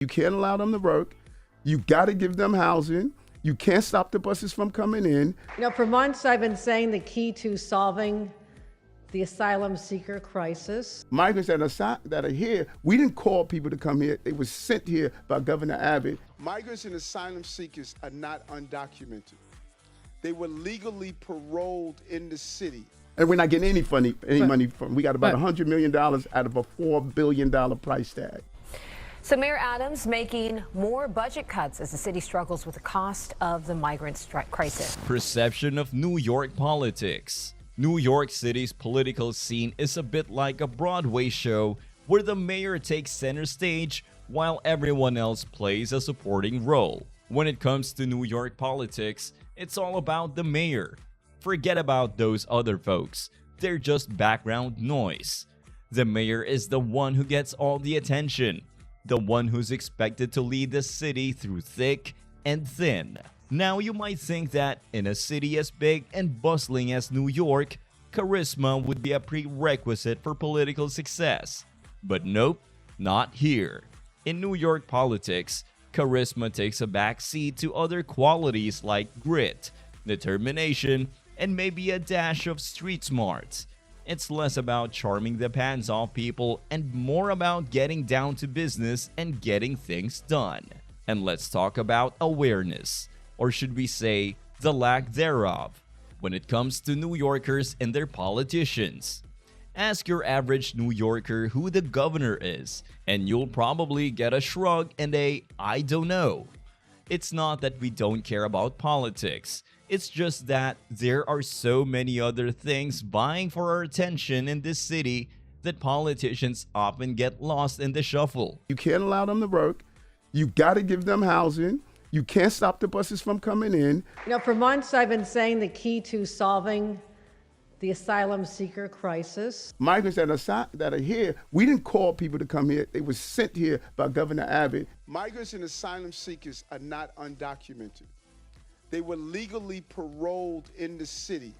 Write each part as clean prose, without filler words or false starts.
You can't allow them to work. You got to give them housing. You can't stop the buses from coming in. You know, for months I've been saying the key to solving the asylum seeker crisis. Migrants that are here, we didn't call people to come here. They were sent here by Governor Abbott. Migrants and asylum seekers are not undocumented. They were legally paroled in the city. And we're not getting any money from. We got about $100 million out of a $4 billion price tag. So Mayor Adams making more budget cuts as the city struggles with the cost of the migrant crisis. Perception of New York politics. New York City's political scene is a bit like a Broadway show where the mayor takes center stage while everyone else plays a supporting role. When it comes to New York politics, it's all about the mayor. Forget about those other folks. They're just background noise. The mayor is the one who gets all the attention, the one who's expected to lead the city through thick and thin. Now you might think that in a city as big and bustling as New York, charisma would be a prerequisite for political success. But nope, not here. In New York politics, charisma takes a backseat to other qualities like grit, determination, and maybe a dash of street smarts. It's less about charming the pants off people and more about getting down to business and getting things done. And let's talk about awareness, or should we say, the lack thereof, when it comes to New Yorkers and their politicians. Ask your average New Yorker who the governor is, and you'll probably get a shrug and a "I don't know." It's not that we don't care about politics. It's just that there are so many other things vying for our attention in this city that politicians often get lost in the shuffle. You can't allow them to work. You got to give them housing. You can't stop the buses from coming in. You know, for months I've been saying the key to solving the asylum seeker crisis. Migrants that are here, we didn't call people to come here. They were sent here by Governor Abbott. Migrants and asylum seekers are not undocumented. They were legally paroled in the city.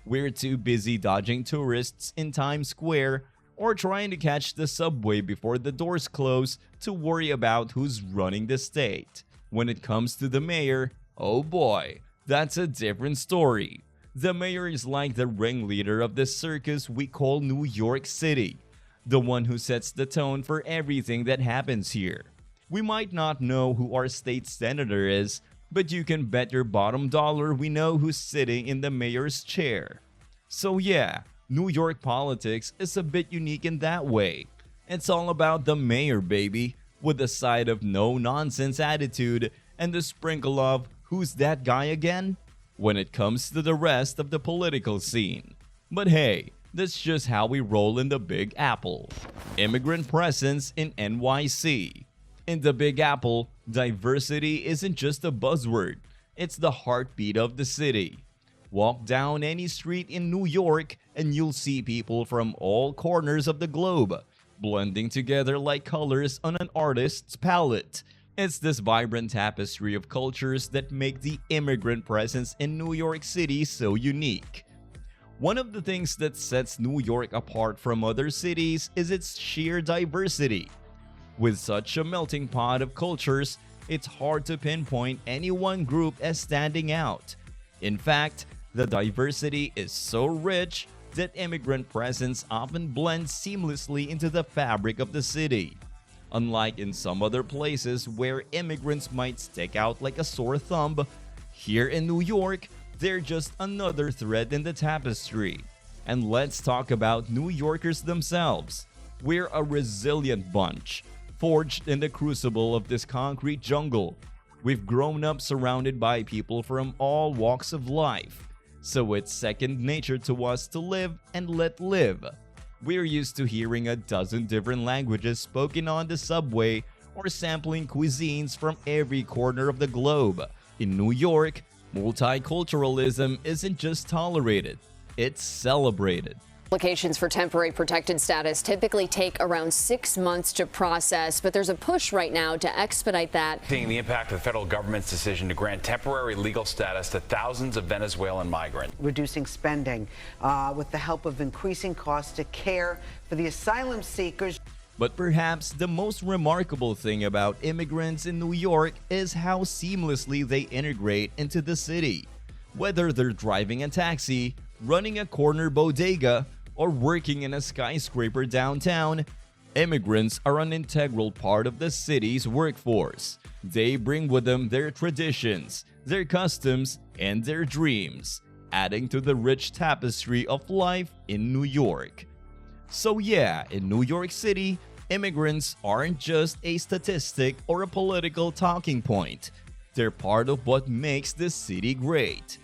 We're too busy dodging tourists in Times Square or trying to catch the subway before the doors close to worry about who's running the state. When it comes to the mayor, oh boy, that's a different story. The mayor is like the ringleader of the circus we call New York City, the one who sets the tone for everything that happens here. We might not know who our state senator is, but you can bet your bottom dollar we know who's sitting in the mayor's chair. So yeah, New York politics is a bit unique in that way. It's all about the mayor, baby, with a side of no-nonsense attitude and a sprinkle of "who's that guy again?" when it comes to the rest of the political scene. But hey, that's just how we roll in the Big Apple. Immigrant presence in NYC. In the Big Apple, diversity isn't just a buzzword, it's the heartbeat of the city. Walk down any street in New York and you'll see people from all corners of the globe, blending together like colors on an artist's palette. It's this vibrant tapestry of cultures that make the immigrant presence in New York City so unique. One of the things that sets New York apart from other cities is its sheer diversity. With such a melting pot of cultures, it's hard to pinpoint any one group as standing out. In fact, the diversity is so rich that immigrant presence often blends seamlessly into the fabric of the city. Unlike in some other places where immigrants might stick out like a sore thumb, here in New York, they're just another thread in the tapestry. And let's talk about New Yorkers themselves. We're a resilient bunch, forged in the crucible of this concrete jungle. We've grown up surrounded by people from all walks of life, so it's second nature to us to live and let live. We're used to hearing a dozen different languages spoken on the subway or sampling cuisines from every corner of the globe. In New York, multiculturalism isn't just tolerated, it's celebrated. Applications for temporary protected status typically take around 6 months to process, but there's a push right now to expedite that. Seeing the impact of the federal government's decision to grant temporary legal status to thousands of Venezuelan migrants. Reducing spending with the help of increasing costs to care for the asylum seekers. But perhaps the most remarkable thing about immigrants in New York is how seamlessly they integrate into the city. Whether they're driving a taxi, running a corner bodega, or working in a skyscraper downtown, immigrants are an integral part of the city's workforce. They bring with them their traditions, their customs, and their dreams, adding to the rich tapestry of life in New York. So yeah, in New York City, immigrants aren't just a statistic or a political talking point. They're part of what makes the city great.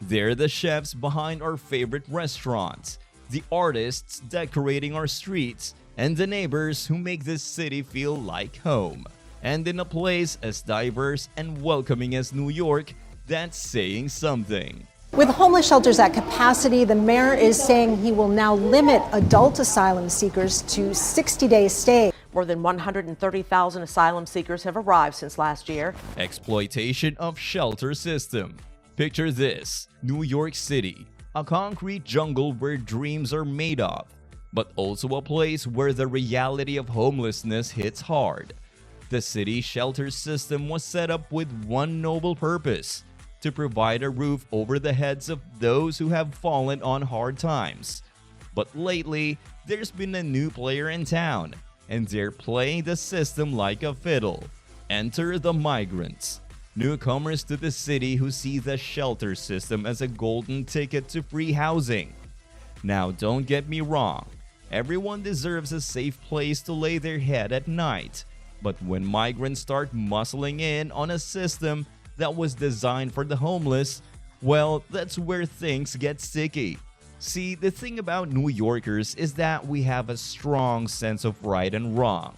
They're the chefs behind our favorite restaurants, the artists decorating our streets, and the neighbors who make this city feel like home. And in a place as diverse and welcoming as New York, that's saying something. With homeless shelters at capacity, the mayor is saying he will now limit adult asylum seekers to 60-day stay. More than 130,000 asylum seekers have arrived since last year. Exploitation of shelter system. Picture this: New York City, a concrete jungle where dreams are made of, but also a place where the reality of homelessness hits hard. The city shelter system was set up with one noble purpose: to provide a roof over the heads of those who have fallen on hard times. But lately, there's been a new player in town, and they're playing the system like a fiddle. Enter the migrants, newcomers to the city who see the shelter system as a golden ticket to free housing. Now, don't get me wrong, everyone deserves a safe place to lay their head at night. But when migrants start muscling in on a system that was designed for the homeless, well, that's where things get sticky. See, the thing about New Yorkers is that we have a strong sense of right and wrong.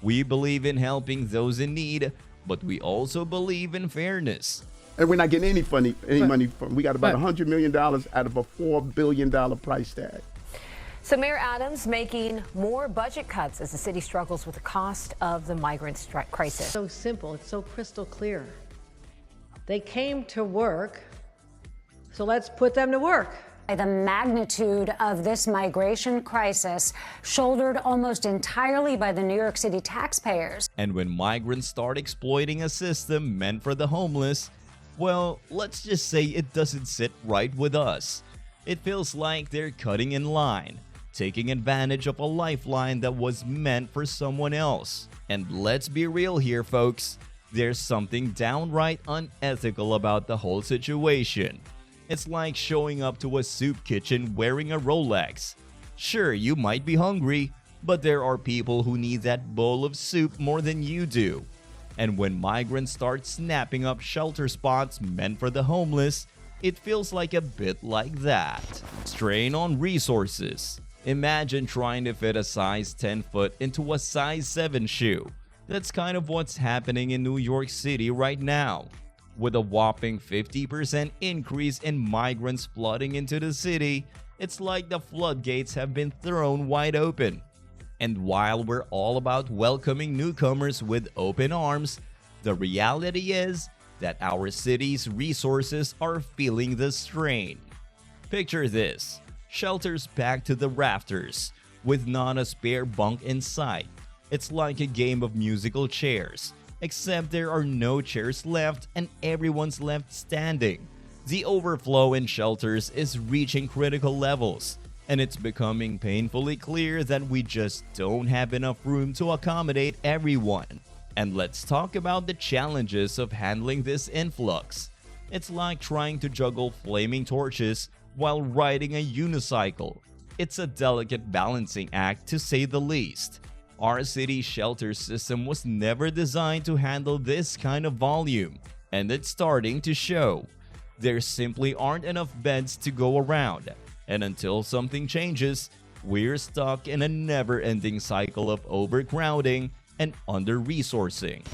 We believe in helping those in need, but we also believe in fairness. And we're not getting any money from. We got about $100 million out of a $4 billion price tag. So Mayor Adams making more budget cuts as the city struggles with the cost of the migrant crisis. So simple, it's so crystal clear. They came to work, so let's put them to work. The magnitude of this migration crisis, shouldered almost entirely by the New York City taxpayers. And when migrants start exploiting a system meant for the homeless, well, let's just say it doesn't sit right with us. It feels like they're cutting in line, taking advantage of a lifeline that was meant for someone else. And let's be real here, folks. There's something downright unethical about the whole situation. It's like showing up to a soup kitchen wearing a Rolex. Sure, you might be hungry, but there are people who need that bowl of soup more than you do. And when migrants start snapping up shelter spots meant for the homeless, it feels like a bit like that. Strain on resources. Imagine trying to fit a size 10 foot into a size 7 shoe. That's kind of what's happening in New York City right now. With a whopping 50% increase in migrants flooding into the city, it's like the floodgates have been thrown wide open. And while we're all about welcoming newcomers with open arms, the reality is that our city's resources are feeling the strain. Picture this: shelters packed to the rafters, with not a spare bunk in sight. It's like a game of musical chairs, except there are no chairs left and everyone's left standing. The overflow in shelters is reaching critical levels, and it's becoming painfully clear that we just don't have enough room to accommodate everyone. And let's talk about the challenges of handling this influx. It's like trying to juggle flaming torches while riding a unicycle. It's a delicate balancing act, to say the least. Our city shelter system was never designed to handle this kind of volume, and it's starting to show. There simply aren't enough beds to go around, and until something changes, we're stuck in a never-ending cycle of overcrowding and under-resourcing.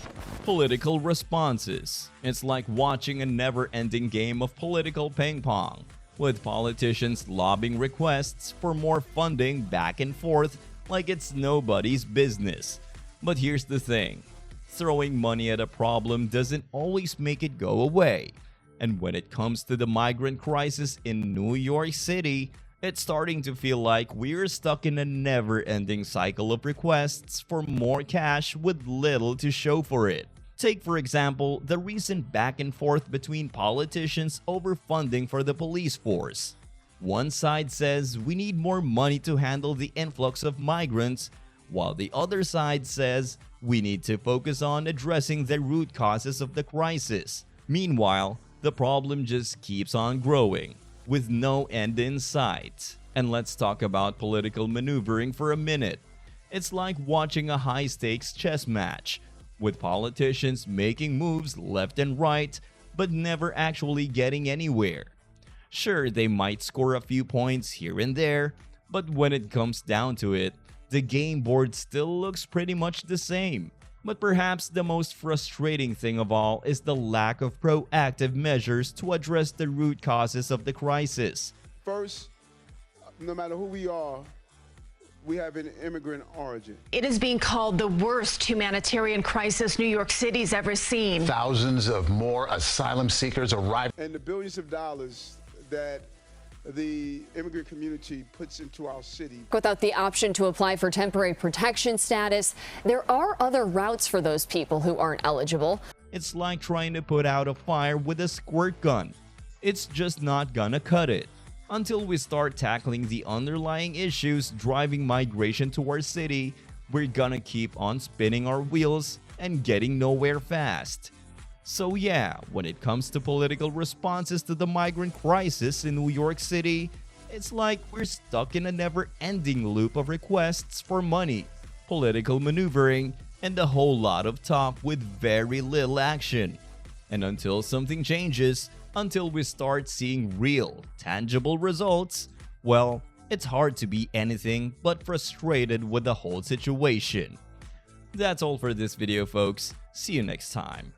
Political responses. It's like watching a never-ending game of political ping-pong, with politicians lobbing requests for more funding back and forth like it's nobody's business. But here's the thing: throwing money at a problem doesn't always make it go away. And when it comes to the migrant crisis in New York City, It's starting to feel like we're stuck in a never-ending cycle of requests for more cash with little to show for it. Take, for example, the recent back and forth between politicians over funding for the police force. One side says we need more money to handle the influx of migrants, while the other side says we need to focus on addressing the root causes of the crisis. Meanwhile, the problem just keeps on growing, with no end in sight. And let's talk about political maneuvering for a minute. It's like watching a high-stakes chess match, with politicians making moves left and right, but never actually getting anywhere. Sure, they might score a few points here and there, but when it comes down to it, the game board still looks pretty much the same. But perhaps the most frustrating thing of all is the lack of proactive measures to address the root causes of the crisis. First, no matter who we are, we have an immigrant origin. It is being called the worst humanitarian crisis New York City's ever seen. Thousands of more asylum seekers arrive. And the billions of dollars that the immigrant community puts into our city. Without the option to apply for temporary protection status, there are other routes for those people who aren't eligible. It's like trying to put out a fire with a squirt gun. It's just not gonna cut it. Until we start tackling the underlying issues driving migration to our city, we're gonna keep on spinning our wheels and getting nowhere fast. So yeah, when it comes to political responses to the migrant crisis in New York City, it's like we're stuck in a never-ending loop of requests for money, political maneuvering, and a whole lot of talk with very little action. And until something changes, until we start seeing real, tangible results, well, it's hard to be anything but frustrated with the whole situation. That's all for this video, folks. See you next time.